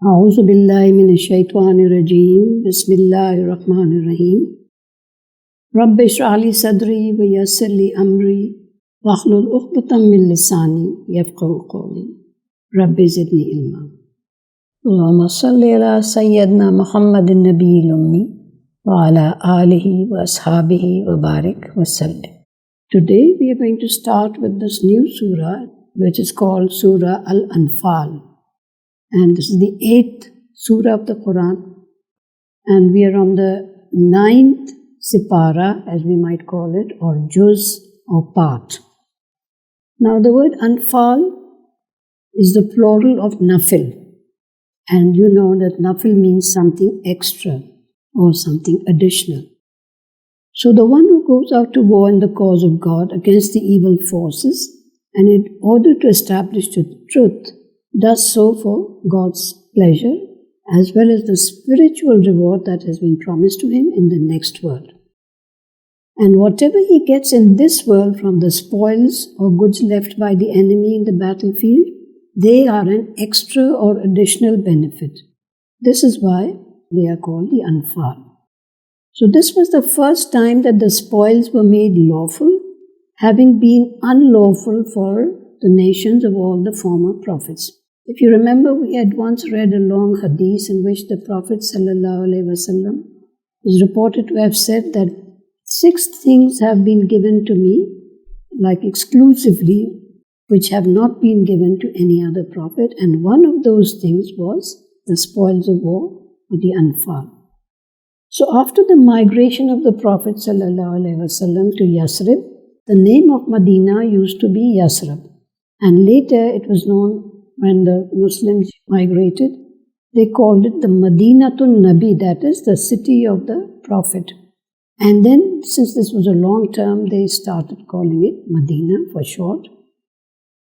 أعوذ بالله من الشيطان الرجيم بسم الله الرحمن الرحيم رب اشرح لي صدري ويسر لي أمري واحلل عقدة من لساني يفقهوا قولي رب زدني علما اللهم صل على سيدنا محمد النبي الأمي وعلى آله وأصحابه وبارك وسلم. Today we are going to start with this new surah which is called Surah Al-Anfaal. And this is the 8th surah of the Quran, and we are on the 9th sipara, as we might call it, or juz or part. Now the word Anfal is the plural of nafil, and you know that nafil means something extra or something additional. So the one who goes out to war in the cause of God against the evil forces and in order to establish the truth, does so for God's pleasure as well as the spiritual reward that has been promised to him in the next world. And whatever he gets in this world from the spoils or goods left by the enemy in the battlefield, they are an extra or additional benefit. This is why they are called the Anfal. So this was the first time that the spoils were made lawful, having been unlawful for the nations of all the former prophets. If you remember, we had once read a long hadith in which the Prophet ﷺ is reported to have said that 6 things have been given to me, like exclusively, which have not been given to any other prophet, and one of those things was the spoils of war, or the Anfal. So after the migration of the Prophet ﷺ to Yasrib, the name of Medina used to be Yasrib, and later it was known when the Muslims migrated, they called it the Madinatun Nabi, that is the city of the Prophet. And then, since this was a long term, they started calling it Medina for short.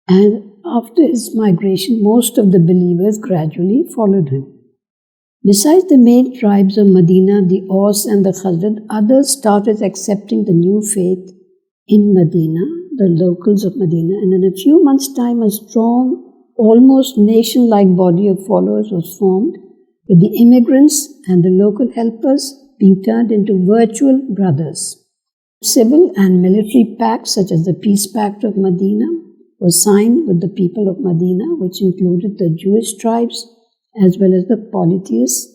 And after his migration, most of the believers gradually followed him. Besides the main tribes of Medina, the Aus and the Khazraj, others started accepting the new faith in Medina, the locals of Medina, and in a few months' time, a strong, almost nation-like body of followers was formed, with the immigrants and the local helpers being turned into virtual brothers. Civil and military pacts, such as the Peace Pact of Medina, was signed with the people of Medina, which included the Jewish tribes as well as the polytheists,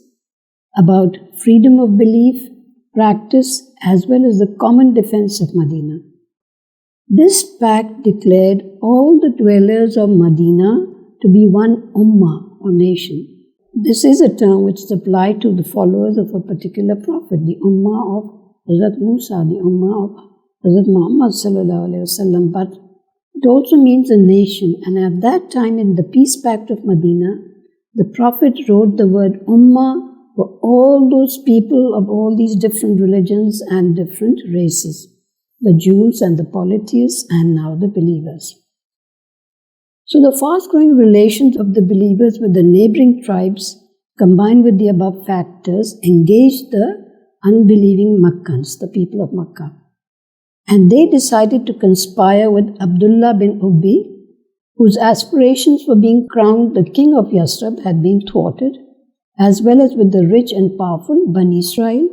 about freedom of belief, practice, as well as the common defense of Medina. This pact declared all the dwellers of Medina to be one ummah or nation. This is a term which is applied to the followers of a particular prophet, the ummah of Hazrat Musa, the ummah of Hazrat Muhammad sallallahu alaihi wasallam. But it also means a nation. And at that time, in the Peace Pact of Medina, the Prophet wrote the word ummah for all those people of all these different religions and different races, the Jews and the polytheists and now the believers. So the fast-growing relations of the believers with the neighboring tribes, combined with the above factors, engaged the unbelieving Makkans, the people of Makkah. And they decided to conspire with Abdullah bin Ubay, whose aspirations for being crowned the king of Yasrib had been thwarted, as well as with the rich and powerful Bani Israel,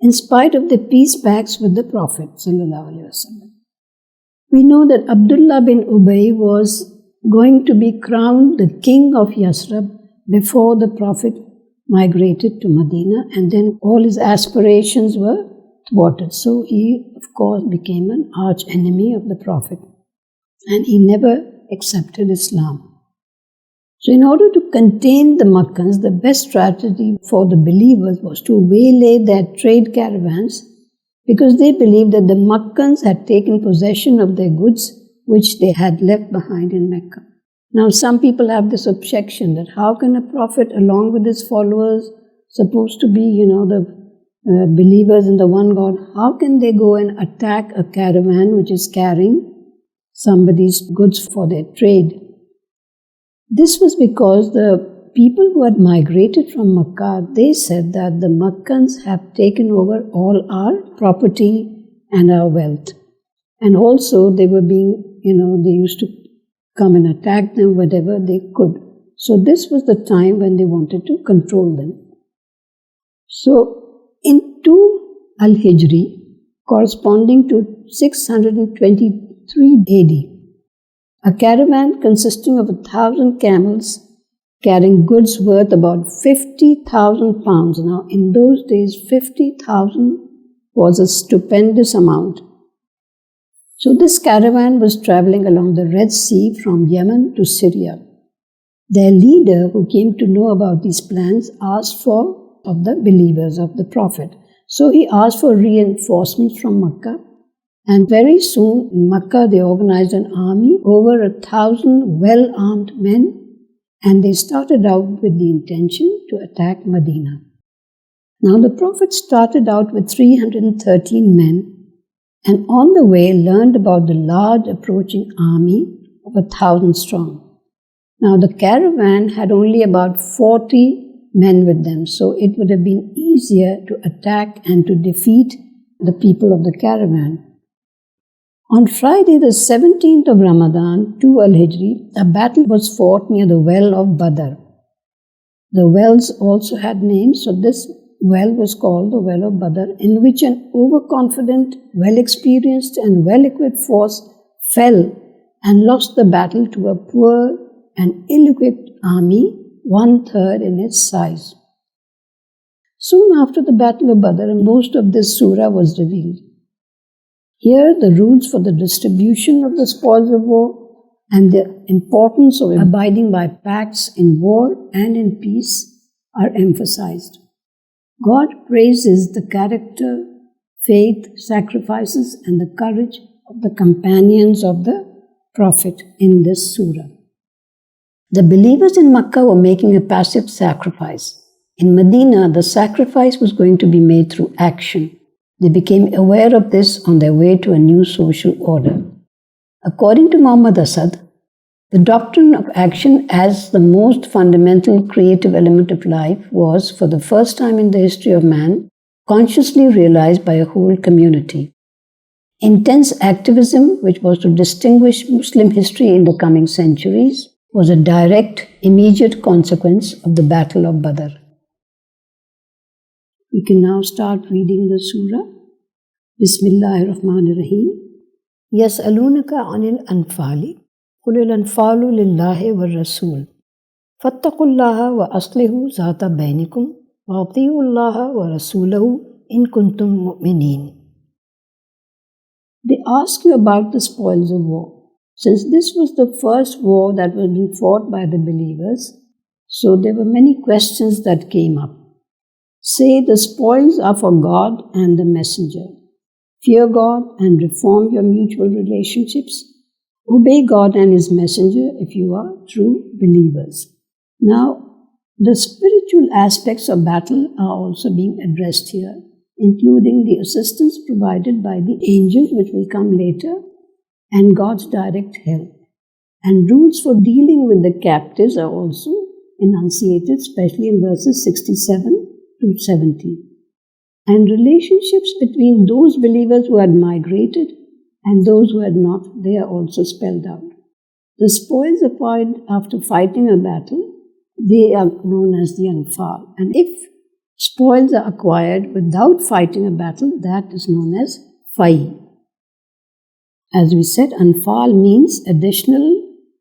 in spite of the peace pacts with the Prophet ﷺ. We know that Abdullah bin Ubay was going to be crowned the king of Yasrib before the Prophet migrated to Medina, and then all his aspirations were thwarted. So he, of course, became an arch enemy of the Prophet, and he never accepted Islam. So in order to contain the Makkans, the best strategy for the believers was to waylay their trade caravans, because they believed that the Makkans had taken possession of their goods which they had left behind in Mecca. Now some people have this objection that how can a prophet along with his followers, supposed to be, the believers in the one God, how can they go and attack a caravan which is carrying somebody's goods for their trade? This was because the people who had migrated from Makkah, they said that the Makkans have taken over all our property and our wealth. And also they were being, they used to come and attack them whenever they could. So this was the time when they wanted to control them. So in 2 Al-Hijri, corresponding to 623 AD, a caravan consisting of 1,000 camels carrying goods worth about 50,000 pounds. Now, in those days, 50,000 was a stupendous amount. So this caravan was traveling along the Red Sea from Yemen to Syria. Their leader, who came to know about these plans, asked of the believers of the Prophet. So he asked for reinforcements from Makkah. And very soon in Makkah, they organized an army, over 1,000 well-armed men, and they started out with the intention to attack Medina. Now the Prophet started out with 313 men, and on the way learned about the large approaching army of 1,000 strong. Now the caravan had only about 40 men with them, so it would have been easier to attack and to defeat the people of the caravan. On Friday, the 17th of Ramadan, 2 Al-Hijri, a battle was fought near the well of Badr. The wells also had names, so this well was called the well of Badr, in which an overconfident, well-experienced and well-equipped force fell and lost the battle to a poor and ill-equipped army, 1/3 in its size. Soon after the Battle of Badr, most of this surah was revealed. Here, the rules for the distribution of the spoils of war and the importance of abiding by pacts in war and in peace are emphasized. God praises the character, faith, sacrifices, and the courage of the companions of the Prophet in this surah. The believers in Makkah were making a passive sacrifice. In Medina, the sacrifice was going to be made through action. They became aware of this on their way to a new social order. According to Muhammad Asad, the doctrine of action as the most fundamental creative element of life was, for the first time in the history of man, consciously realized by a whole community. Intense activism, which was to distinguish Muslim history in the coming centuries, was a direct, immediate consequence of the Battle of Badr. We can now start reading the surah. Bismillahir-Rahmanir-Rahim. Yas'alunaka 'anil anfali. Qul al-anfalu lillahi war-rasul. Fattaqullaha wa aslihu zata bainakum wa atiullaha wa rasulahu in kuntum mu'minin. They ask you about the spoils of war. Since this was the first war that was being fought by the believers, so there were many questions that came up. Say the spoils are for God and the messenger. Fear God and reform your mutual relationships. Obey God and His messenger if you are true believers. Now, the spiritual aspects of battle are also being addressed here, including the assistance provided by the angels, which will come later, and God's direct help. And rules for dealing with the captives are also enunciated, especially in verses 67 to 70. And relationships between those believers who had migrated and those who had not, they are also spelled out. The spoils acquired after fighting a battle, they are known as the Anfaal. And if spoils are acquired without fighting a battle, that is known as Fai. As we said, Anfaal means additional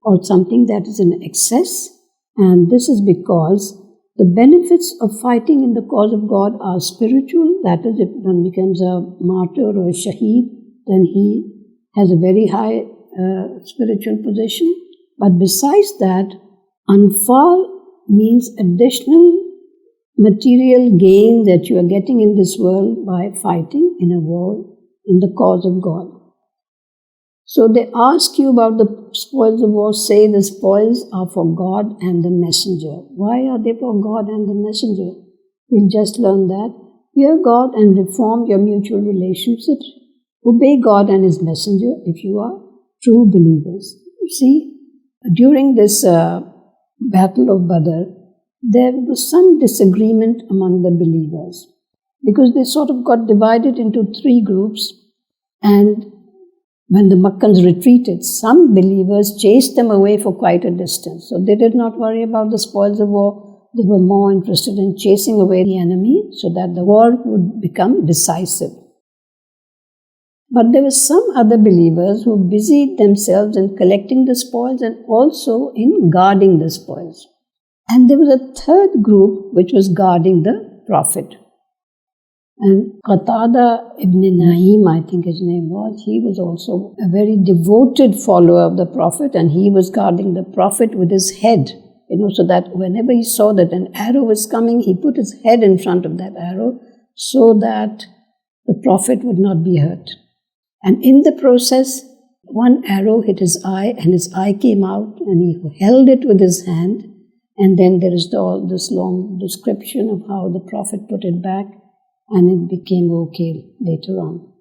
or something that is in excess, and this is because the benefits of fighting in the cause of God are spiritual. That is, if one becomes a martyr or a shaheed, then he has a very high spiritual position. But besides that, Anfaal means additional material gain that you are getting in this world by fighting in a war in the cause of God. So they ask you about the spoils of war, say the spoils are for God and the messenger. Why are they for God and the messenger? We'll just learn that. Fear God and reform your mutual relationships. Obey God and His messenger if you are true believers. You see, during this Battle of Badr, there was some disagreement among the believers because they sort of got divided into 3 groups, and when the Makkans retreated, some believers chased them away for quite a distance. So they did not worry about the spoils of war. They were more interested in chasing away the enemy so that the war would become decisive. But there were some other believers who busied themselves in collecting the spoils and also in guarding the spoils. And there was a third group which was guarding the Prophet. And Qatada ibn Naim, I think his name was, he was also a very devoted follower of the Prophet, and he was guarding the Prophet with his head, so that whenever he saw that an arrow was coming, he put his head in front of that arrow so that the Prophet would not be hurt. And in the process, one arrow hit his eye and his eye came out and he held it with his hand. And then there is all this long description of how the Prophet put it back and it became okay later on.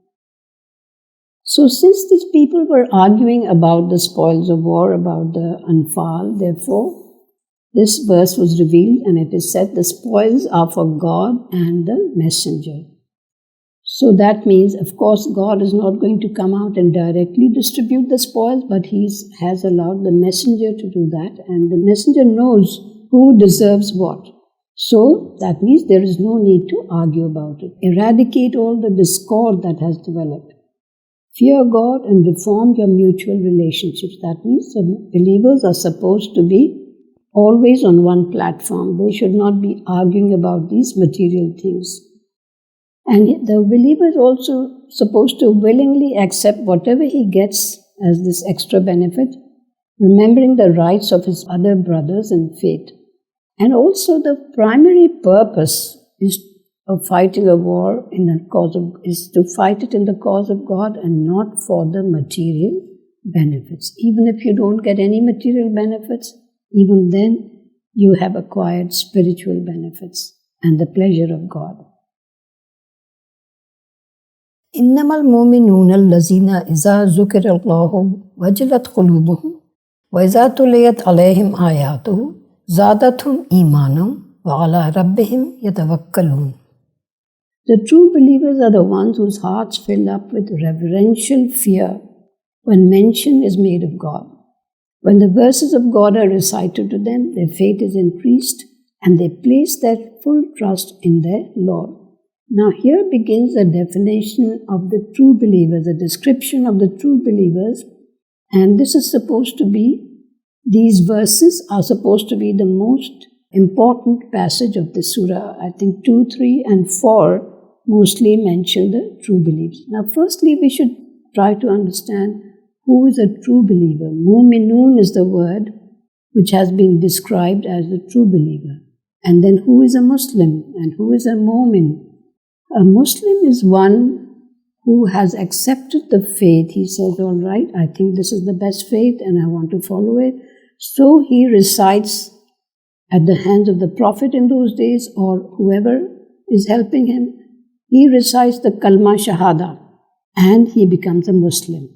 So since these people were arguing about the spoils of war, about the Anfaal, therefore, this verse was revealed and it is said the spoils are for God and the messenger. So that means, of course, God is not going to come out and directly distribute the spoils, but He has allowed the messenger to do that, and the messenger knows who deserves what. So that means there is no need to argue about it. Eradicate all the discord that has developed. Fear God and reform your mutual relationships. That means the believers are supposed to be always on one platform. They should not be arguing about these material things. And the believer is also supposed to willingly accept whatever he gets as this extra benefit, remembering the rights of his other brothers in faith. And also the primary purpose of fighting a war is to fight it in the cause of God and not for the material benefits. Even if you don't get any material benefits, even then you have acquired spiritual benefits and the pleasure of God. إنما المؤمنون الذين إذا ذكر الله وجلت قلوبهم وإذا تليت عليهم آياته زادتهم إيمانا وعلى ربهم يتوكلون. The true believers are the ones whose hearts fill up with reverential fear when mention is made of God. When the verses of God are recited to them, their faith is increased and they place their full trust in their Lord. Now here begins the definition of the true believers, a description of the true believers, and this is supposed to be, these verses are supposed to be the most important passage of the surah. I think 2, 3 and 4 mostly mention the true believers. Now firstly we should try to understand who is a true believer. Mu'minun is the word which has been described as the true believer. And then who is a Muslim and who is a mu'min? A Muslim is one who has accepted the faith. He says, all right, I think this is the best faith and I want to follow it. So he recites at the hands of the Prophet in those days or whoever is helping him, he recites the Kalma Shahada and he becomes a Muslim.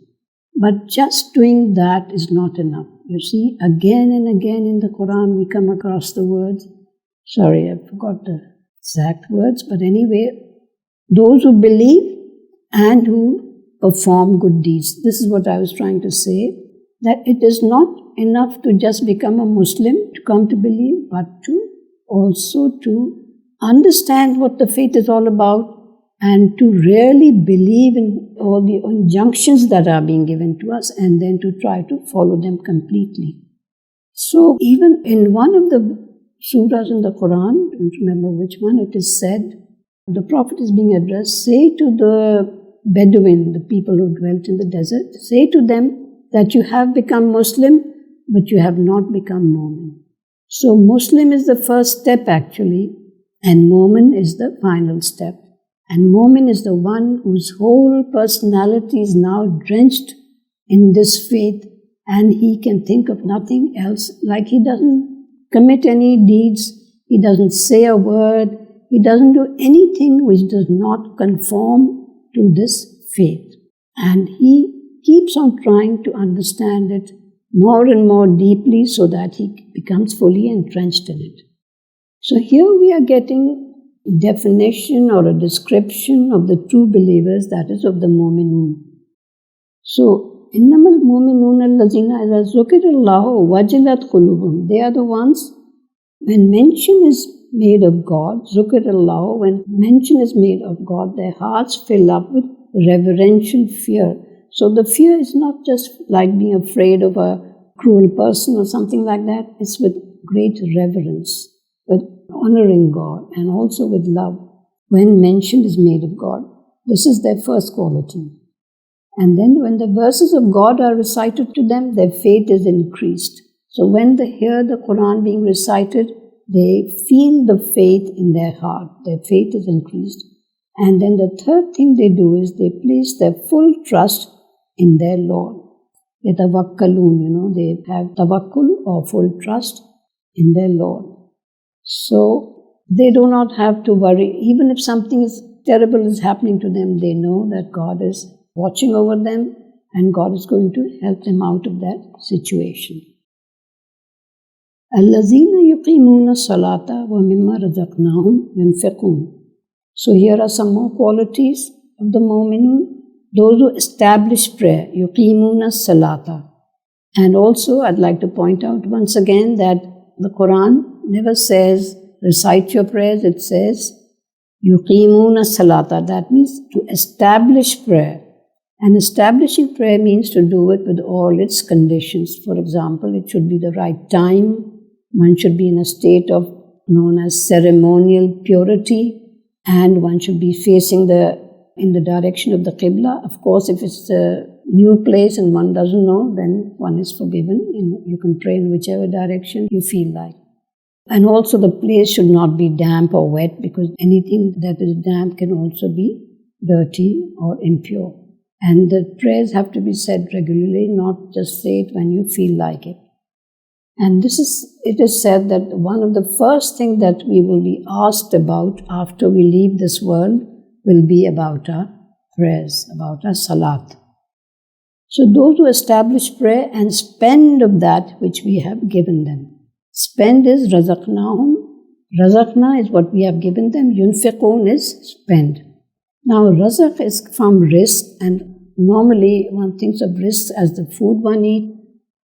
But just doing that is not enough. You see, again and again in the Quran we come across the words, sorry, I forgot the exact words, but anyway, those who believe and who perform good deeds. This is what I was trying to say, that it is not enough to just become a Muslim, to come to believe, but to also to understand what the faith is all about and to really believe in all the injunctions that are being given to us and then to try to follow them completely. So even in one of the surahs in the Quran, I don't remember which one, it is said, the Prophet is being addressed, say to the Bedouin, the people who dwelt in the desert, say to them that you have become Muslim, but you have not become Mu'min. So Muslim is the first step actually, and Mu'min is the final step. And Mu'min is the one whose whole personality is now drenched in this faith, and he can think of nothing else, like he doesn't commit any deeds, he doesn't say a word, he doesn't do anything which does not conform to this faith. And he keeps on trying to understand it more and more deeply so that he becomes fully entrenched in it. So here we are getting a definition or a description of the true believers, that is of the Mu'minun. So, innamal mu'minuna allazina idha zukirallahu wajilat qulubuhum. They are the ones, when mention is made of God, zukirallahu, when mention is made of God, their hearts fill up with reverential fear. So the fear is not just like being afraid of a cruel person or something like that. It's with great reverence, with honoring God, and also with love when mention is made of God. This is their first quality. And then when the verses of God are recited to them, their faith is increased. So when they hear the Quran being recited, they feel the faith in their heart. Their faith is increased. And then the third thing they do is they place their full trust in their Lord. Yatawakkalun, they have tawakkul or full trust in their Lord. So they do not have to worry. Even if something terrible is happening to them, they know that God is watching over them and God is going to help them out of that situation. Allazina yuqimuna salata wa mimma razaqnahum yunfiqun. So here are some more qualities of the mu'minun. Those who establish prayer, yuqimuna salata. And also I'd like to point out once again that the Quran never says recite your prayers. It says yuqimuna salata. That means to establish prayer. And establishing prayer means to do it with all its conditions. For example, it should be the right time. One should be in a state of known as ceremonial purity, and one should be facing in the direction of the Qibla. Of course, if it's a new place and one doesn't know, then one is forgiven. You can pray in whichever direction you feel like. And also the place should not be damp or wet, because anything that is damp can also be dirty or impure. And the prayers have to be said regularly, not just say it when you feel like it. And it is said that one of the first things that we will be asked about after we leave this world will be about our prayers, about our salat. So those who establish prayer and spend of that which we have given them. Spend is razaqnahum. Razaqna is what we have given them. Yunfiqun is spend. Now razaq is from rizq, and normally one thinks of rizq as the food one eats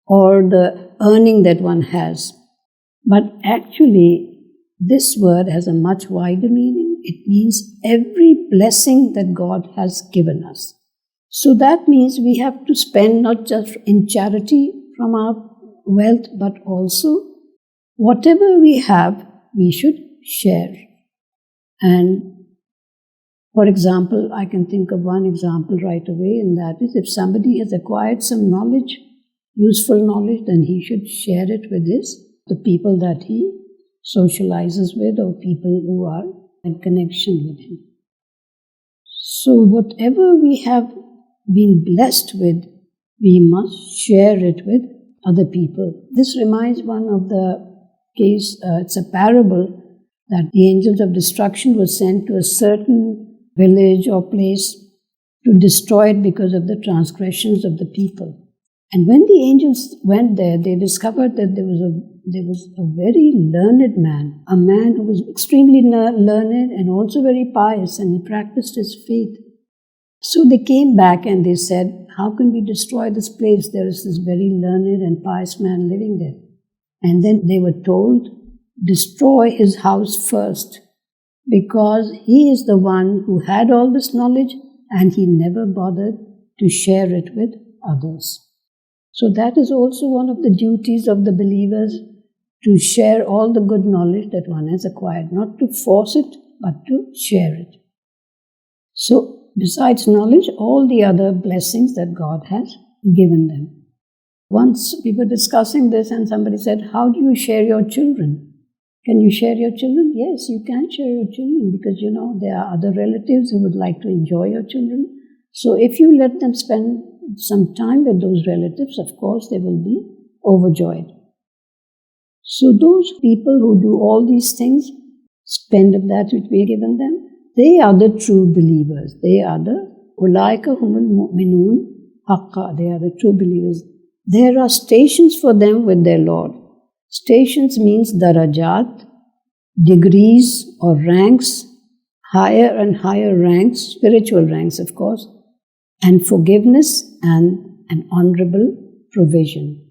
or the earning that one has. But actually, this word has a much wider meaning. It means every blessing that God has given us. So that means we have to spend not just in charity from our wealth, but also whatever we have, we should share. And for example, I can think of one example right away, and that is if somebody has acquired some knowledge, useful knowledge, then he should share it with the people that he socializes with or people who are in connection with him. So whatever we have been blessed with, we must share it with other people. This reminds one of the case, it's a parable that the angels of destruction were sent to a certain village or place to destroy it because of the transgressions of the people. And when the angels went there, they discovered that there was a very learned man, a man who was extremely learned and also very pious, and he practiced his faith. So they came back and they said, how can we destroy this place? There is this very learned and pious man living there. And then they were told, destroy his house first, because he is the one who had all this knowledge and he never bothered to share it with others. So that is also one of the duties of the believers, to share all the good knowledge that one has acquired, not to force it, but to share it. So besides knowledge, all the other blessings that God has given them. Once we were discussing this and somebody said, how do you share your children? Can you share your children? Yes, you can share your children, because there are other relatives who would like to enjoy your children. So if you let them spend some time with those relatives, of course they will be overjoyed. So those people who do all these things, spend of that which we have given them, they are the true believers. They are the ulaika humul mu'minun haqqa. They are the true believers. There are stations for them with their Lord. Stations means darajat, degrees or ranks, higher and higher ranks, spiritual ranks of course. and forgiveness and an honorable provision.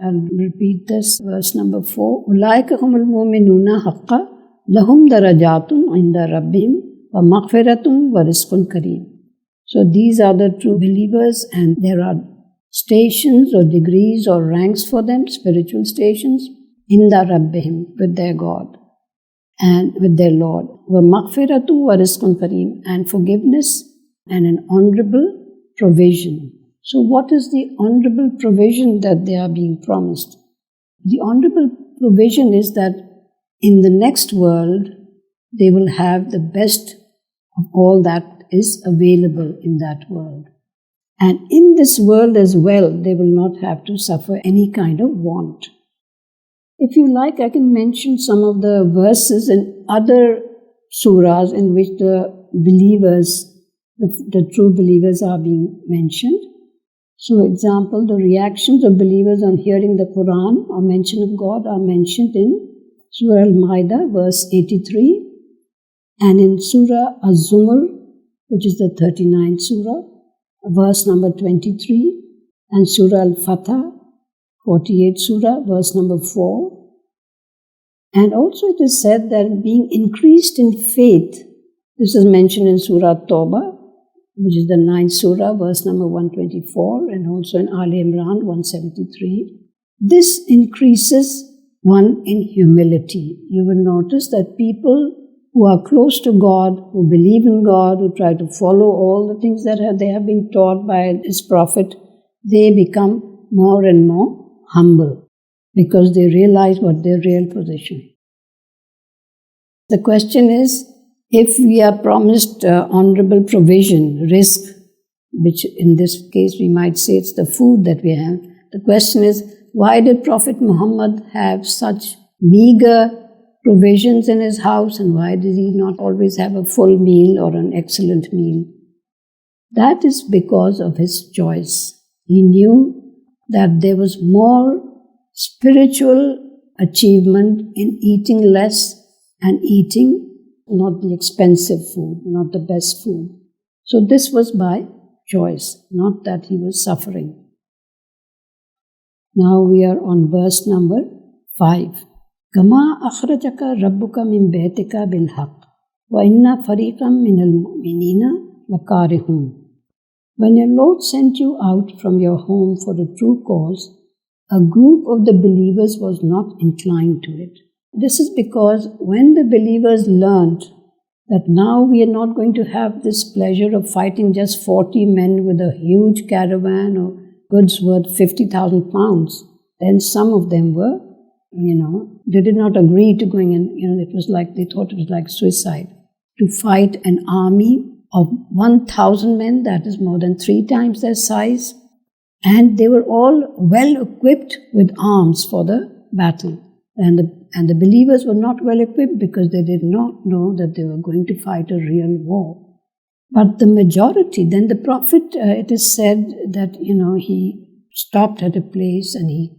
I'll repeat this, verse number 4. أُولَٰئِكَ هُمُ الْمُؤْمِنُونَ حَقًّا لَهُمْ دَرَجَاتٌ عِنْدَ رَبِّهِمْ وَمَغْفِرَةٌ وَرِزْقٌ كَرِيمٌ. So these are the true believers, and there are stations or degrees or ranks for them, spiritual stations, inda rabbihim, with their God and with their Lord. وَمَغْفِرَةٌ وَرِزْقٌ كَرِيمٌ, and forgiveness and an honorable provision. So what is the honorable provision that they are being promised? The honorable provision is that in the next world, they will have the best of all that is available in that world. And in this world as well, they will not have to suffer any kind of want. If you like, I can mention some of the verses in other surahs in which the believers, the true believers are being mentioned. So, example, the reactions of believers on hearing the Quran or mention of God are mentioned in Surah Al-Ma'idah, verse 83, and in Surah Az-Zumar, which is the 39th surah, verse number 23, and Surah Al-Fatah, 48th surah, verse number 4. And also it is said that being increased in faith, this is mentioned in Surah Tawbah, which is the 9th surah, verse number 124, and also in Al Imran 173. This increases one in humility. You will notice that people who are close to God, who believe in God, who try to follow all the things that they have been taught by His Prophet, they become more and more humble because they realize what their real position is. The question is, if we are promised honorable provision, risk, which in this case we might say it's the food that we have, the question is, why did Prophet Muhammad have such meager provisions in his house, and why did he not always have a full meal or an excellent meal? That is because of his choice. He knew that there was more spiritual achievement in eating less and eating not the expensive food, not the best food. So this was by choice, not that he was suffering. Now we are on verse number 5. كَمَا أَخْرَجَكَ رَبُّكَ مِنْ بَيْتِكَ بِالْحَقِّ وَإِنَّ فَرِيقًا مِنَ الْمُؤْمِنِينَ لَكَارِهُونَ. When your Lord sent you out from your home for the true cause, a group of the believers was not inclined to it. This is because when the believers learned that now we are not going to have this pleasure of fighting just 40 men with a huge caravan or goods worth 50,000 pounds, then some of them were, they did not agree to going in, it was like, they thought it was like suicide. To fight an army of 1,000 men, that is more than 3 times their size, and they were all well equipped with arms for the battle. And the believers were not well equipped because they did not know that they were going to fight a real war. But the majority, then the Prophet, it is said that, he stopped at a place and he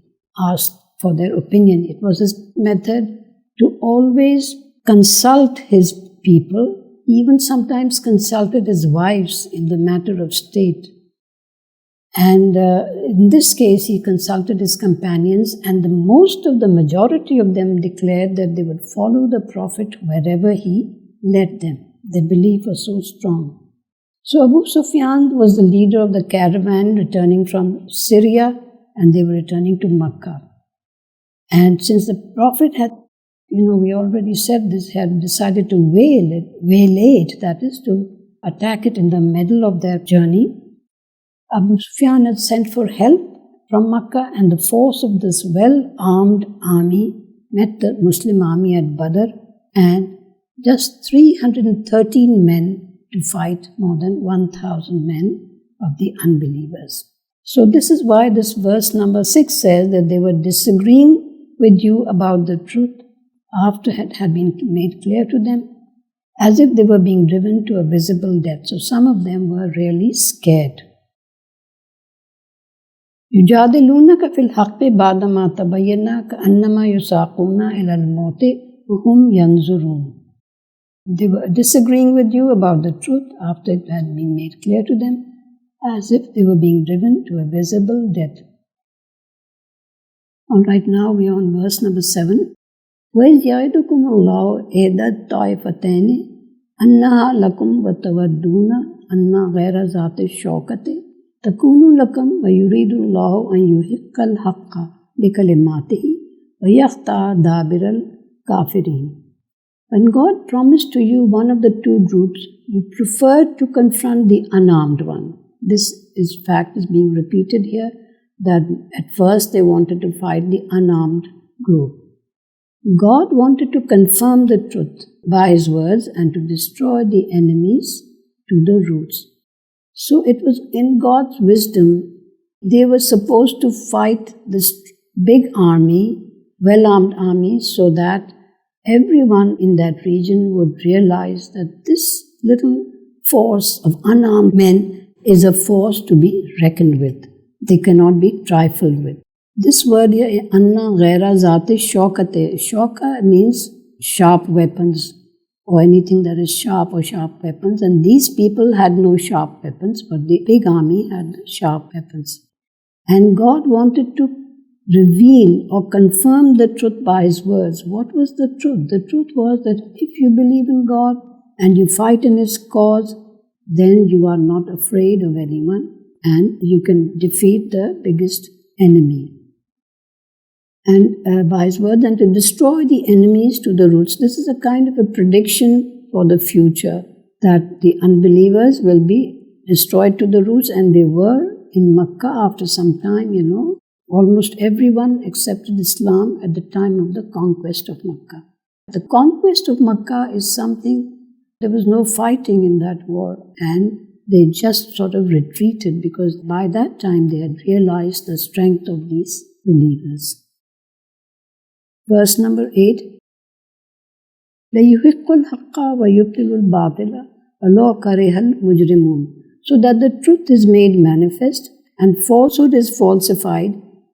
asked for their opinion. It was his method to always consult his people, even sometimes consulted his wives in the matter of state. And in this case, he consulted his companions, and the majority of them declared that they would follow the Prophet wherever he led them. Their belief was so strong. So Abu Sufyan was the leader of the caravan returning from Syria, and they were returning to Makkah. And since the Prophet had, we already said this, had decided to waylay it, that is, to attack it in the middle of their journey, Abu Sufyan had sent for help from Makkah, and the force of this well-armed army met the Muslim army at Badr, and just 313 men to fight more than 1,000 men of the unbelievers. So this is why this verse number 6 says that they were disagreeing with you about the truth after it had been made clear to them, as if they were being driven to a visible death. So some of them were really scared. يُجَادِلُونَكَ فِي الْحَقِّ بَعْدَمَا تَبَيَّنَ كَأَنَّمَا يُسَاقُونَ إِلَى الْمَوْتِ وَهُمْ يَنْظُرُونَ. They were disagreeing with you about the truth after it had been made clear to them, as if they were being driven to a visible death. Alright, now we are on verse number 7. وَإِذْ يَعِدُكُمُ اللَّهُ إِحْدَى الطَّائِفَتَيْنِ أَنَّهَا لَكُمْ وَتَوَدُّونَ أَنَّ غَيْرَ ذَاتِ الشَّوْكَةِ تَكُونُ لَكُمْ وَيُرِيدُ اللَّهُ أَنْ يُحِقَّ الْحَقَّ بِكَلِمَاتِهِ وَيَقْطَعَ دَابِرَ الْكَافِرِينَ. When God promised to you one of the two groups, you preferred to confront the unarmed one. This fact is being repeated here, that at first they wanted to fight the unarmed group. God wanted to confirm the truth by His words and to destroy the enemies to the roots. So it was in God's wisdom, they were supposed to fight this big army, well-armed army, so that everyone in that region would realize that this little force of unarmed men is a force to be reckoned with. They cannot be trifled with. This word here, Anna Ghaira Zati Shokate. Shoka means sharp weapons or anything that is sharp or sharp weapons. And these people had no sharp weapons, but the big army had sharp weapons. And God wanted to reveal or confirm the truth by His words. What was the truth? The truth was that if you believe in God and you fight in His cause, then you are not afraid of anyone and you can defeat the biggest enemy. And by His word, and to destroy the enemies to the roots. This is a kind of a prediction for the future, that the unbelievers will be destroyed to the roots, and they were in Makkah after some time, Almost everyone accepted Islam at the time of the conquest of Makkah. The conquest of Makkah is something, there was no fighting in that war, and they just sort of retreated because by that time they had realized the strength of these believers. Verse number 8. لَيُحِقُّ الْحَقَّ وَيُبْطِلُ الْبَاطِلَ وَلَوْ كَرِهَ الْمُجْرِمُونَ. So that the truth is made manifest and falsehood is falsified,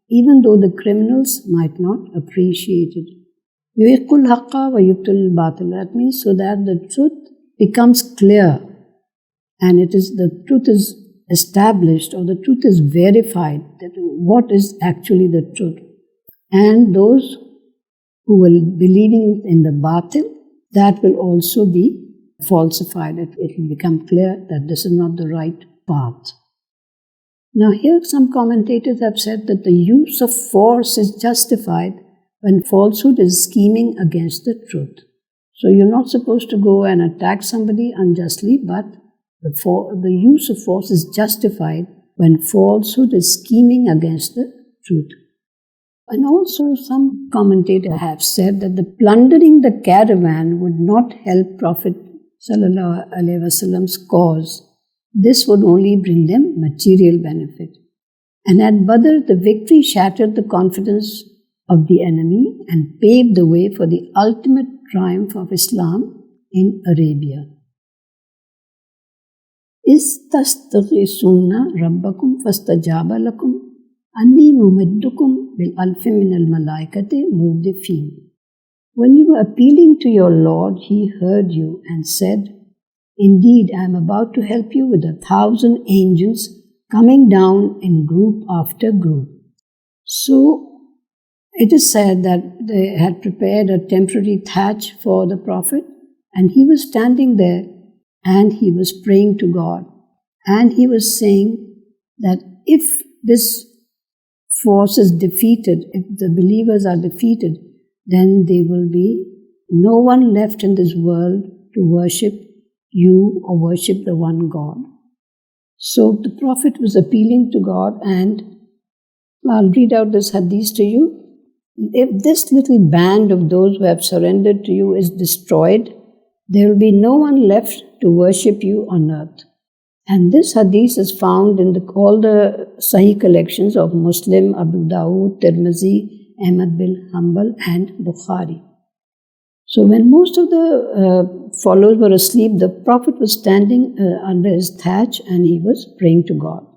even though the criminals might not appreciate it. يُحِقُّ الْحَقَّ وَيُبْطِلُ الْبَاطِلَ. That means so that the truth becomes clear and the truth is established or the truth is verified, that what is actually the truth. And those who will believing in the batil, that will also be falsified. It will become clear that this is not the right path. Now here some commentators have said that the use of force is justified when falsehood is scheming against the truth. So you're not supposed to go and attack somebody unjustly, but the use of force is justified when falsehood is scheming against the truth. And also some commentators have said that the plundering the caravan would not help Prophet ﷺ's cause. This would only bring them material benefit. And at Badr, the victory shattered the confidence of the enemy and paved the way for the ultimate triumph of Islam in Arabia. إِسْتَسْتَغِيثُونَ رَبَّكُمْ فَاسْتَجَابَ لَكُمْ أَنِّي مُمِدُّكُمْ بِالْأَلْفِ مِنَ الْمَلَائِكَةِ مُرْدِفِينَ. When you were appealing to your Lord, He heard you and said, Indeed, I am about to help you with 1,000 angels coming down in group after group. So, it is said that they had prepared a temporary thatch for the Prophet, and he was standing there and he was praying to God. And he was saying that if this force is defeated, if the believers are defeated, then there will be no one left in this world to worship you or worship the one God. So the Prophet was appealing to God, and I'll read out this hadith to you. If this little band of those who have surrendered to you is destroyed, there will be no one left to worship you on earth. And this hadith is found in all the Sahih collections of Muslim, Abu Dawud, Tirmizi, Ahmad bin Hanbal and Bukhari. So when most of the followers were asleep, the Prophet was standing under his thatch and he was praying to God.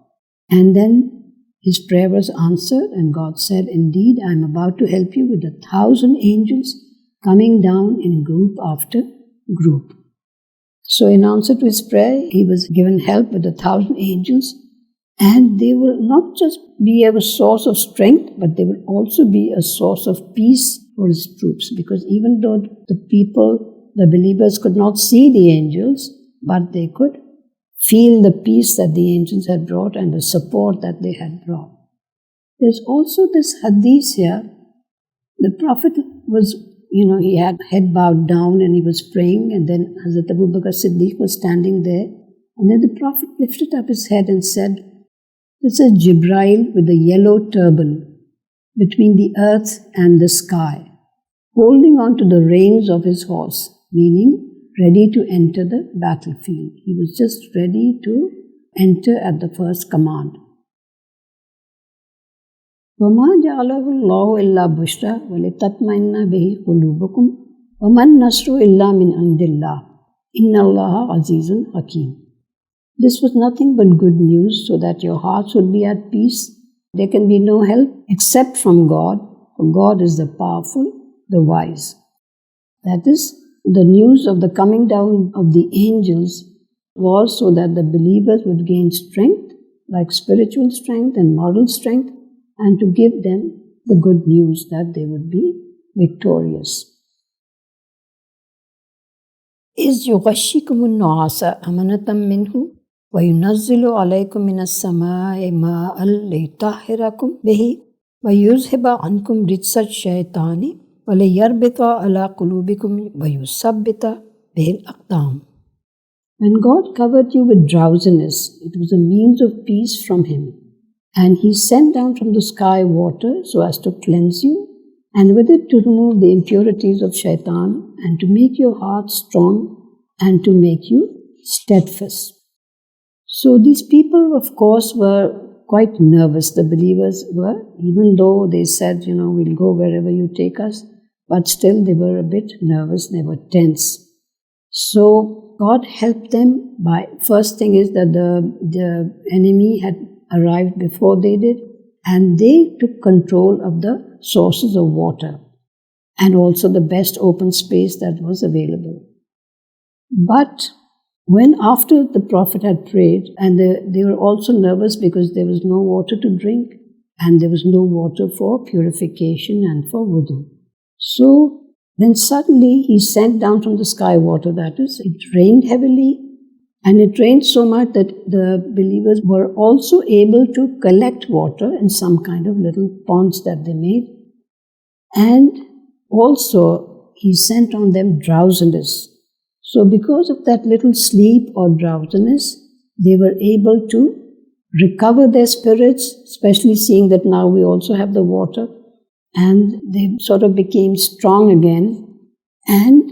And then his prayer was answered and God said, Indeed, I am about to help you with 1,000 angels coming down in group after group. So in answer to his prayer, he was given help with 1,000 angels And they will not just be a source of strength, but they will also be a source of peace for his troops. Because even though the people, the believers, could not see the angels, but they could feel the peace that the angels had brought and the support that they had brought. There's also this hadith here. The Prophet was, he had head bowed down and he was praying, and then Hazrat Abu Bakr Siddiq was standing there. And then the Prophet lifted up his head and said, "This is Jibreel with a yellow turban between the earth and the sky, holding on to the reins of his horse," meaning ready to enter the battlefield. He was just ready to enter at the first command. وَمَا جَعَلَهُ اللَّهُ إِلَّا بُشْرًا وَلِتَطْمَئِنَّ بِهِ قُلُوبُكُمْ وَمَا النَّصْرُ إِلَّا مِنْ عِنْدِ اللَّهِ إِنَّ اللَّهَ عَزِيزٌ حَكِيمٌ. This was nothing but good news so that your hearts would be at peace. There can be no help except from God, for God is the powerful, the wise. That is, the news of the coming down of the angels was so that the believers would gain strength, like spiritual strength and moral strength, and to give them the good news that they would be victorious. إِذْ يُغَشِّكُمُ النُّعَاسَ أَمَنَةً مِّنْهُ وَيُنَزِّلُ عَلَيْكُم مِّنَ السَّمَاءِ مَاءً لِيُطَهِّرَكُم بِهِ وَيُذْهِبَ عَنكُم رِجْزَ الشَّيْطَانِ وَلِيَرْبِطَ عَلَى قُلُوبِكُمْ وَيُثَبِّتَ بِهِ الْأَقْدَامَ. When God covered you with drowsiness, it was a means of peace from Him. And He sent down from the sky water so as to cleanse you, and with it to remove the impurities of shaitan, and to make your heart strong, and to make you steadfast. So these people, of course, were quite nervous. The believers were, even though they said, we'll go wherever you take us, but still they were a bit nervous, they were tense. So God helped them by, first thing is that the enemy had arrived before they did, and they took control of the sources of water and also the best open space that was available. But when after the Prophet had prayed, and they were also nervous because there was no water to drink and there was no water for purification and for wudu. So then suddenly He sent down from the sky water, that is, it rained heavily. And it rained so much that the believers were also able to collect water in some kind of little ponds that they made. And also He sent on them drowsiness. So because of that little sleep or drowsiness, they were able to recover their spirits, especially seeing that now we also have the water. And they sort of became strong again. And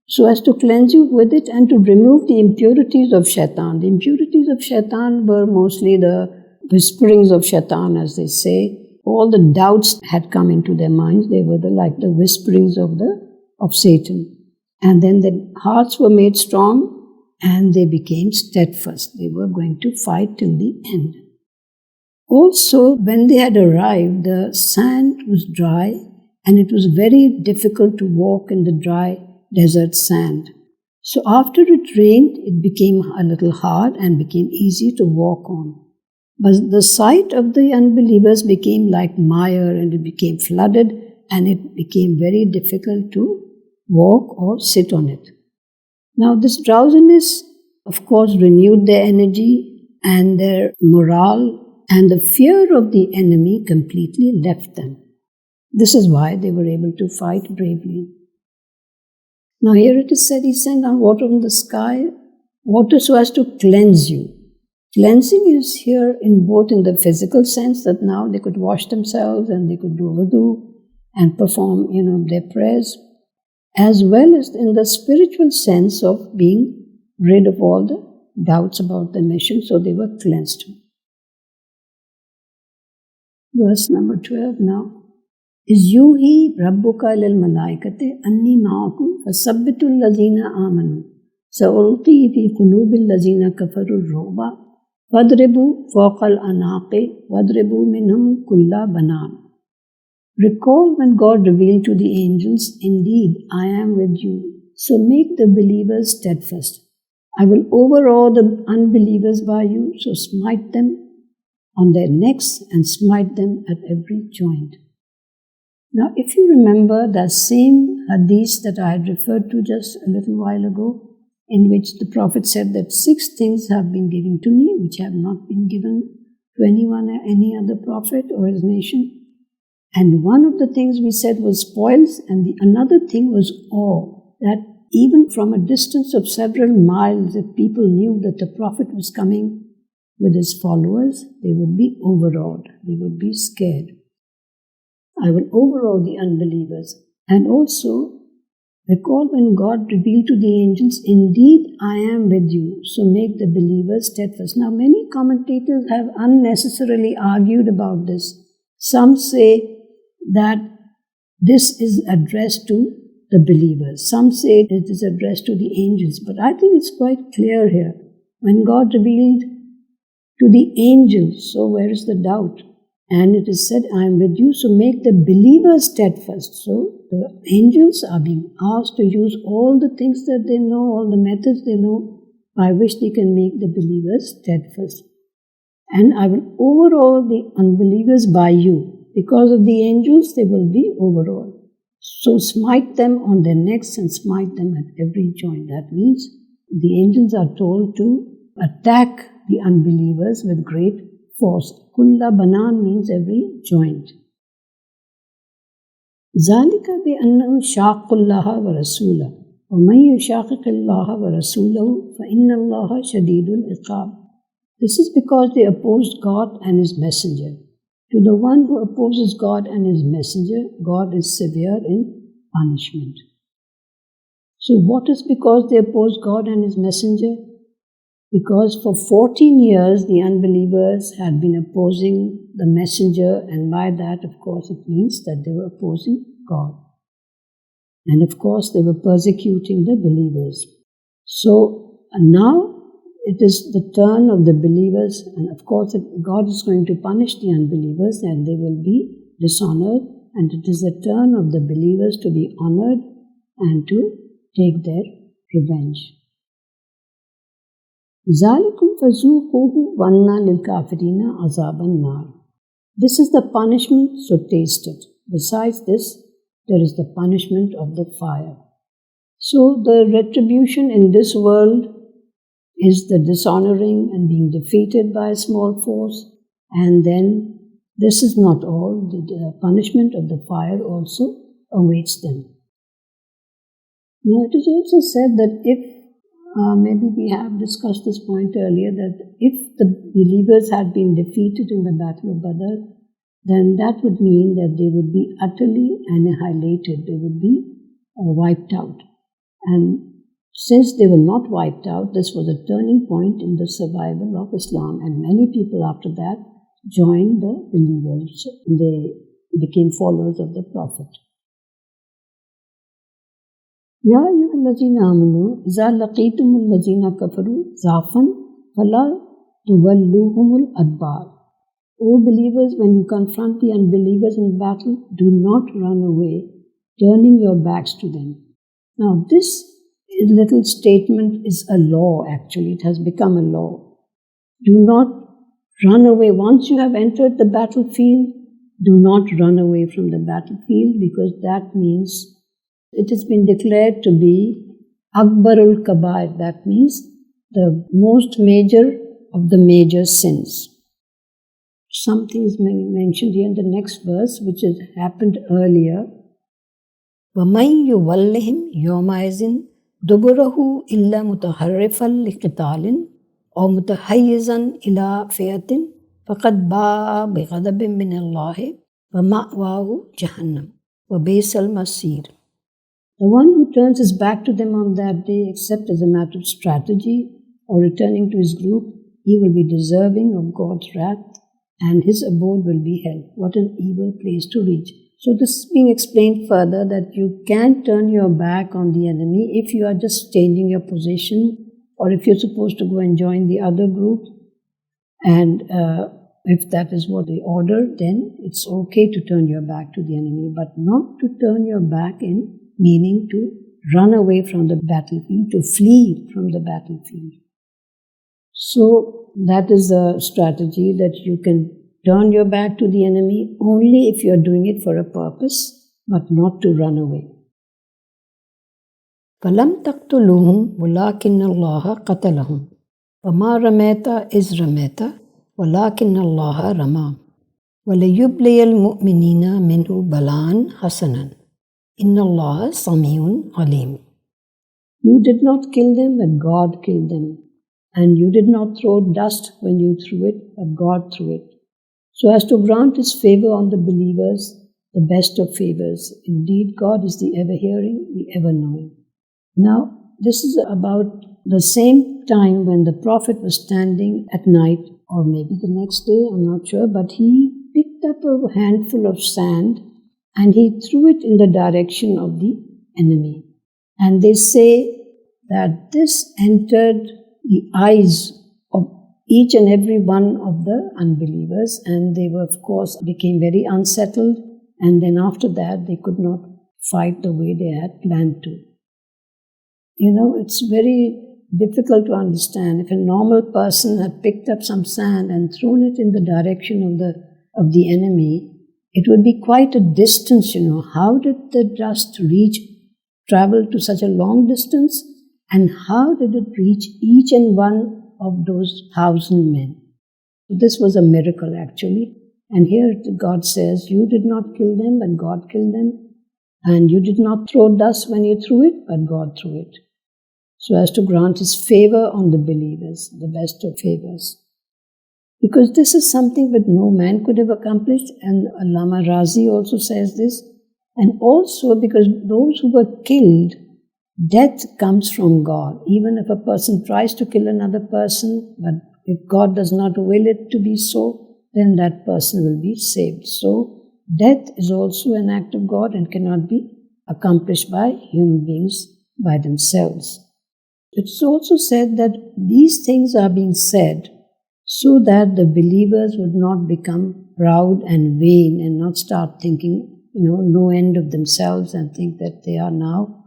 so as to cleanse you with it and to remove the impurities of shaitan. The impurities of shaitan were mostly the whisperings of shaitan, as they say. All the doubts had come into their minds. They were like the whisperings of Satan. And then the hearts were made strong and they became steadfast. They were going to fight till the end. Also, when they had arrived, the sand was dry and it was very difficult to walk in the dry desert sand. So after it rained, it became a little hard and became easy to walk on. But the sight of the unbelievers became like mire, and it became flooded, and it became very difficult to walk or sit on it. Now this drowsiness, of course, renewed their energy and their morale, and the fear of the enemy completely left them. This is why they were able to fight bravely. Now here it is said He sent down water from the sky, water so as to cleanse you. Cleansing is here both in the physical sense that now they could wash themselves and they could do wudu and perform, their prayers, as well as in the spiritual sense of being rid of all the doubts about the mission, so they were cleansed. Verse number 12 now. إِذْ يُوحِي رَبُّكَ إِلَى الْمَلَائِكَةِ أَنِّي مَعَكُمْ فَثَبِّتُوا الَّذِينَ آمَنُوا سَأُلْقِي فِي قُلُوبِ الَّذِينَ كَفَرُوا الرُّعْبَ وَاضْرِبُوا فَوْقَ الْأَعْنَاقِ وَاضْرِبُوا مِنْهُمْ كُلَّ بَنَانٍ. Recall when God revealed to the angels, "Indeed, I am with you, so make the believers steadfast. I will overawe the unbelievers by you, so smite them on their necks and smite them at every joint. Now, if you remember that same hadith that I had referred to just a little while ago, in which the Prophet said that 6 things have been given to me, which have not been given to anyone, any other prophet or his nation. And one of the things we said was spoils, and the another thing was awe, that even from a distance of several miles, if people knew that the Prophet was coming with his followers, they would be overawed, they would be scared. I will overawe the unbelievers. And also, recall when God revealed to the angels, indeed I am with you, so make the believers steadfast. Now, many commentators have unnecessarily argued about this. Some say that this is addressed to the believers. Some say it is addressed to the angels. But I think it's quite clear here. When God revealed to the angels, so where is the doubt? And it is said, I am with you, so make the believers steadfast. So the angels are being asked to use all the things that they know, all the methods they know, by which they can make the believers steadfast. And I will overawe the unbelievers by you. Because of the angels, they will be overawed. So smite them on their necks and smite them at every joint. That means the angels are told to attack the unbelievers with great force. Kulla banan means every joint. ذَلِكَ بِأَنَّهُ شَاقُّ اللَّهَ وَرَسُولَهُ وَمَنْ يُشَاقِقِ اللَّهَ وَرَسُولَهُ فَإِنَّ اللَّهَ شَدِيدُ الْعِقَابِ. This is because they opposed God and His Messenger. To the one who opposes God and His Messenger, God is severe in punishment. So what is because they oppose God and His Messenger? Because for 14 years the unbelievers had been opposing the Messenger, and by that, of course, it means that they were opposing God. And of course, they were persecuting the believers. So now it is the turn of the believers, and of course God is going to punish the unbelievers and they will be dishonored, and it is the turn of the believers to be honored and to take their revenge. ذَلِكُمْ فَذُوقُوهُ وَأَنَّ لِلْكَافِرِينَ عَذَابَ النَّارِ. This is the punishment, so taste it. Besides this, there is the punishment of the fire. So the retribution in this world is the dishonoring and being defeated by a small force, and then this is not all, the punishment of the fire also awaits them. Now it is also said that if, maybe we have discussed this point earlier, that if the believers had been defeated in the Battle of Badr, then that would mean that they would be utterly annihilated, they would be wiped out. And since they were not wiped out, this was a turning point in the survival of Islam, and many people after that joined the believers. They became followers of the Prophet. Ya ayyuhallazina amanu idza laqitumul lazina kafaru zafan fala tuwalluhumul adbar. O believers, when you confront the unbelievers in battle, do not run away, turning your backs to them. Now this little statement is a law actually, it has become a law. Do not run away. Once you have entered the battlefield, do not run away from the battlefield, because that means it has been declared to be Akbarul Kabair. That means the most major of the major sins. Something is mentioned here in the next verse, which has happened earlier. وَمَنْ يُوَلِّهِمْ يَوْمَئِذٍ دُبُرَهُ إِلَّا مُتَحَرِّفًا لِقِتَالٍ أَوْ مُتَحَيِّزًا إِلَى فِئَةٍ فَقَدْ بَاءَ بِغَضَبٍ مِّنَ اللَّهِ وَمَأْوَاهُ جَهَنَّمُ وَبِئْسَ الْمَصِيرُ. The one who turns his back to them on that day, except as a matter of strategy or returning to his group, he will be deserving of God's wrath, and his abode will be hell. What an evil place to reach. So this is being explained further, that you can turn your back on the enemy if you are just changing your position, or if you're supposed to go and join the other group, and if that is what they order, then it's okay to turn your back to the enemy, but not to turn your back in meaning to run away from the battlefield, to flee from the battlefield. So that is a strategy, that you can turn your back to the enemy only if you are doing it for a purpose, but not to run away. فَلَمْ تَقْتُلُوهُمْ وَلَكِنَّ اللَّهَ قَتَلَهُمْ وَمَا رَمَيْتَ إِذْ رَمَيْتَ وَلَكِنَّ اللَّهَ رَمَى وَلِيُبْلِيَ الْمُؤْمِنِينَ مِنْهُ بَلَاءً حَسَنًا إِنَّ اللَّهَ سَمِيعٌ عَلِيمٌ. You did not kill them, but God killed them. And you did not throw dust when you threw it, but God threw it, so as to grant His favor on the believers, the best of favors. Indeed, God is the ever-hearing, the ever-knowing. Now, this is about the same time when the Prophet was standing at night, or maybe the next day, I'm not sure, but he picked up a handful of sand and he threw it in the direction of the enemy. And they say that this entered the eyes of each and every one of the unbelievers, and they were, of course, became very unsettled, and then after that they could not fight the way they had planned to. It's very difficult to understand. If a normal person had picked up some sand and thrown it in the direction of the enemy, it would be quite a distance, How did the dust travel to such a long distance? And how did it reach each and one of those 1,000 men? This was a miracle, actually. And here God says, you did not kill them, but God killed them. And you did not throw dust when you threw it, but God threw it, so as to grant His favor on the believers, the best of favors. Because this is something that no man could have accomplished, and Allama Razi also says this. And also because those who were killed, death comes from God. Even if a person tries to kill another person, but if God does not will it to be so, then that person will be saved. So death is also an act of God and cannot be accomplished by human beings by themselves. It's also said that these things are being said so that the believers would not become proud and vain and not start thinking, no end of themselves, and think that they are now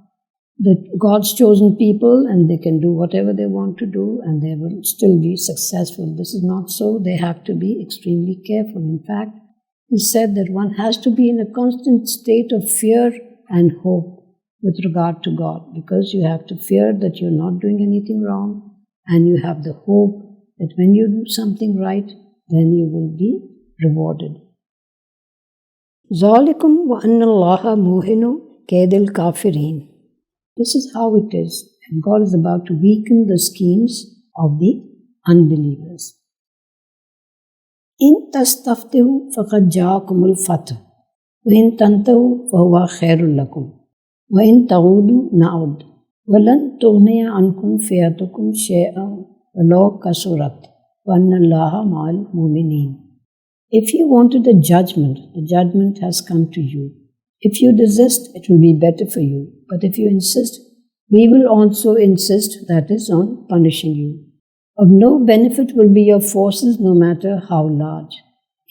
God's chosen people and they can do whatever they want to do and they will still be successful. This is not so. They have to be extremely careful. In fact, it's said that one has to be in a constant state of fear and hope with regard to God, because you have to fear that you're not doing anything wrong, and you have the hope that when you do something right, then you will be rewarded. ذَلِكُمْ وَأَنَّ اللَّهَ مُوهِنُ كَيْدِ الْكَافِرِينَ. This is how it is, and God is about to weaken the schemes of the unbelievers. إِن تَسْتَفْتِهُ فَقَدْ جَاءَكُمُ الْفَتْحُ وَإِن تَنْتَهُوا فَهُوَ خَيْرٌ لَكُمْ وَإِن تَعُودُوا نَعُدْ وَلَنْ تُغْنِيَ عَنْكُمْ فِئَتُكُمْ شَيْئًا وَلَوْ كَثُرَتْ وَأَنَّ اللَّهَ مَعَ الْمُؤْمِنِينَ. If you wanted the judgment has come to you. If you desist, it will be better for you. But if you insist, we will also insist, that is, on punishing you. Of no benefit will be your forces, no matter how large.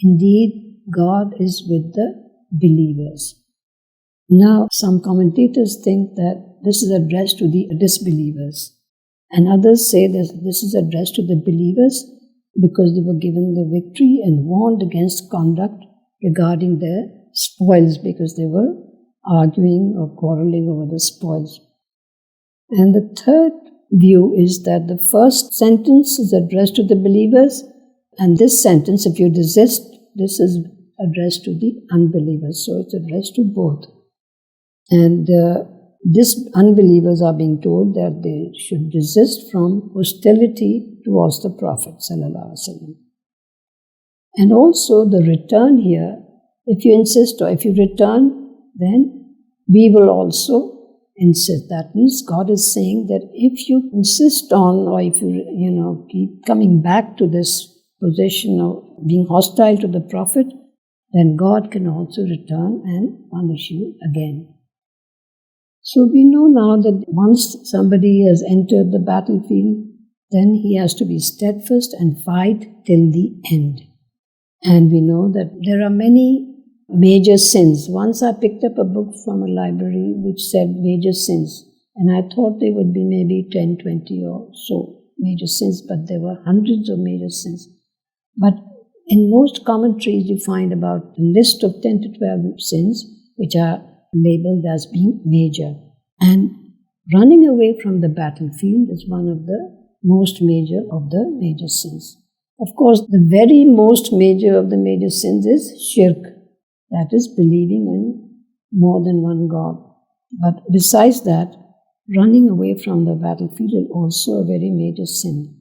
Indeed, God is with the believers. Now, some commentators think that this is addressed to the disbelievers, and others say that this is addressed to the believers because they were given the victory and warned against conduct regarding their spoils, because they were arguing or quarreling over the spoils. And the third view is that the first sentence is addressed to the believers, and this sentence, if you desist, this is addressed to the unbelievers. So it's addressed to both. And these unbelievers are being told that they should desist from hostility towards the Prophet ﷺ. And also the return here, if you insist or if you return, then we will also insist. That means God is saying that if you insist on, or if you keep coming back to this position of being hostile to the Prophet, then God can also return and punish you again. So we know now that once somebody has entered the battlefield, then he has to be steadfast and fight till the end. And we know that there are many major sins. Once I picked up a book from a library which said major sins, and I thought they would be maybe 10, 20 or so. major sins, but there were hundreds of major sins. But in most commentaries, you find about a list of 10 to 12 sins which are labeled as being major. And running away from the battlefield is one of the most major of the major sins. Of course, the very most major of the major sins is shirk, that is believing in more than one God. But besides that, running away from the battlefield is also a very major sin.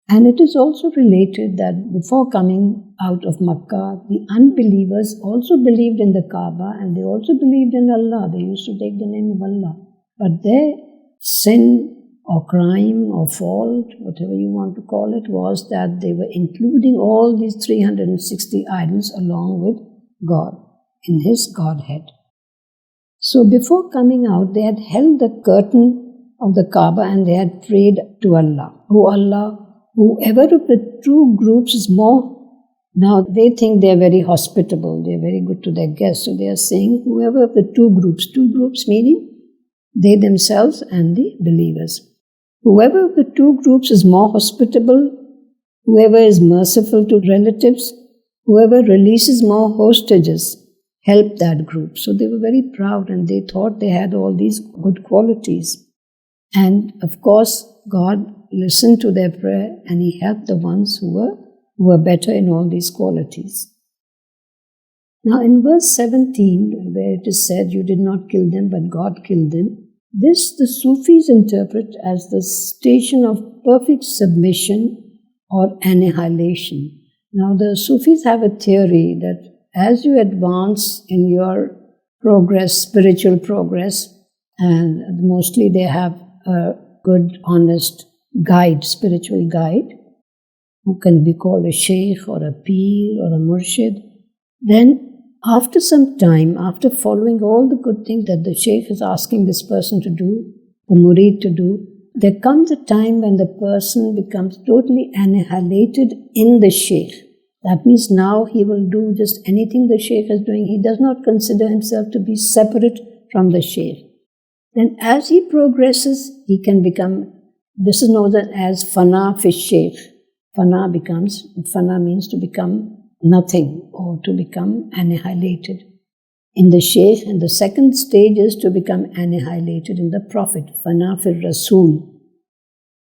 And it is also related that before coming out of Makkah, the unbelievers also believed in the Kaaba and they also believed in Allah. They used to take the name of Allah. But their sin or crime or fault, whatever you want to call it, was that they were including all these 360 idols along with God in His Godhead. So before coming out, they had held the curtain of the Kaaba and they had prayed to Allah. Oh Allah, whoever of the two groups is more, now they think they are very hospitable, they are very good to their guests, so they are saying whoever of the two groups meaning they themselves and the believers. Whoever of the two groups is more hospitable, whoever is merciful to relatives, whoever releases more hostages, help that group. So they were very proud and they thought they had all these good qualities. And of course, God listened to their prayer and He helped the ones who were better in all these qualities. Now in verse 17, where it is said, you did not kill them, but God killed them, this the Sufis interpret as the station of perfect submission or annihilation. Now the Sufis have a theory that as you advance in your progress, spiritual progress, and mostly they have a good, honest guide, spiritual guide, who can be called a sheikh or a peer or a murshid, then after some time, after following all the good things that the sheikh is asking this person to do, the murid to do, there comes a time when the person becomes totally annihilated in the sheikh. That means now he will do just anything the sheikh is doing. He does not consider himself to be separate from the sheikh. Then as he progresses, he can become, this is known as fana fi sheikh. Fana means to become nothing or to become annihilated in the sheikh. And the second stage is to become annihilated in the Prophet, fana fi Rasul.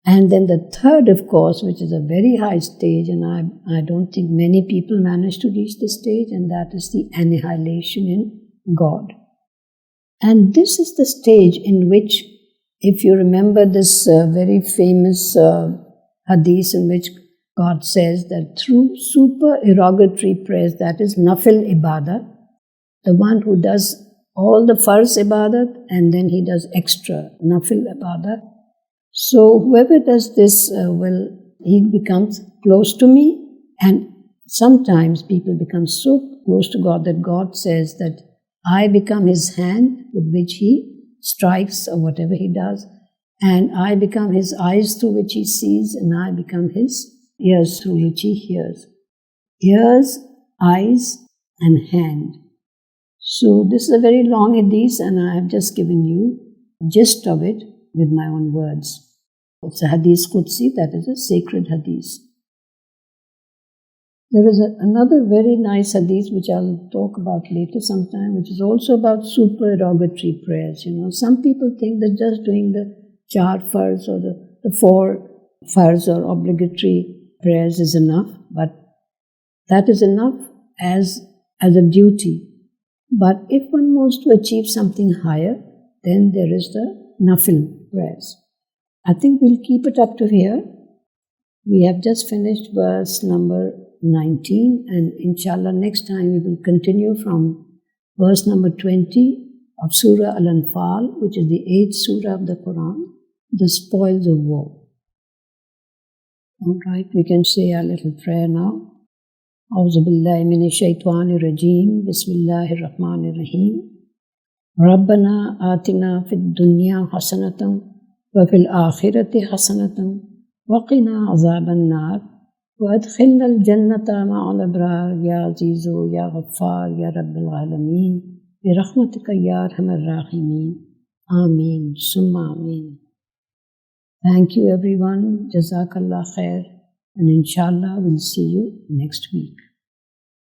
And then the third, of course, which is a very high stage, and I don't think many people manage to reach this stage, and that is the annihilation in God. And this is the stage in which, if you remember this very famous hadith in which God says that through supererogatory prayers, that is nafil ibadah, the one who does all the farz ibadat and then he does extra nafil ibadah. So whoever does this, he becomes close to me. And sometimes people become so close to God that God says that I become His hand with which He strikes or whatever He does. And I become His eyes through which He sees, and I become His ears through which He hears. Ears, eyes, and hand. So this is a very long hadith, and I have just given you the gist of it with my own words. It's a hadith Qudsi, that is a sacred hadith. There is another very nice hadith which I'll talk about later sometime, which is also about supererogatory prayers. Some people think that just doing the 4 farz or the 4 farz or obligatory prayers is enough, but that is enough as a duty. But if one wants to achieve something higher, then there is the nafil prayers. I think we'll keep it up to here. We have just finished verse number 19, and inshallah next time we will continue from verse number 20 of Surah Al-Anfaal, which is the 8th surah of the Quran, the spoils of war. Alright, we can say our little prayer now. A'udhu billahi minash shaitanir rajim. Bismillahir rahmanir rahim. Rabbana atina fid dunya hasanatan wa fil akhirati hasanatan wa qina azaban nar wa adkhilna al jannata ma'al abrar ya azizu ya ghaffar ya rabbil alameen bi rahmatika ya arhamar rahimin. Ameen summa ameen. Thank you everyone. Jazakallah khair. And inshallah we'll see you next week.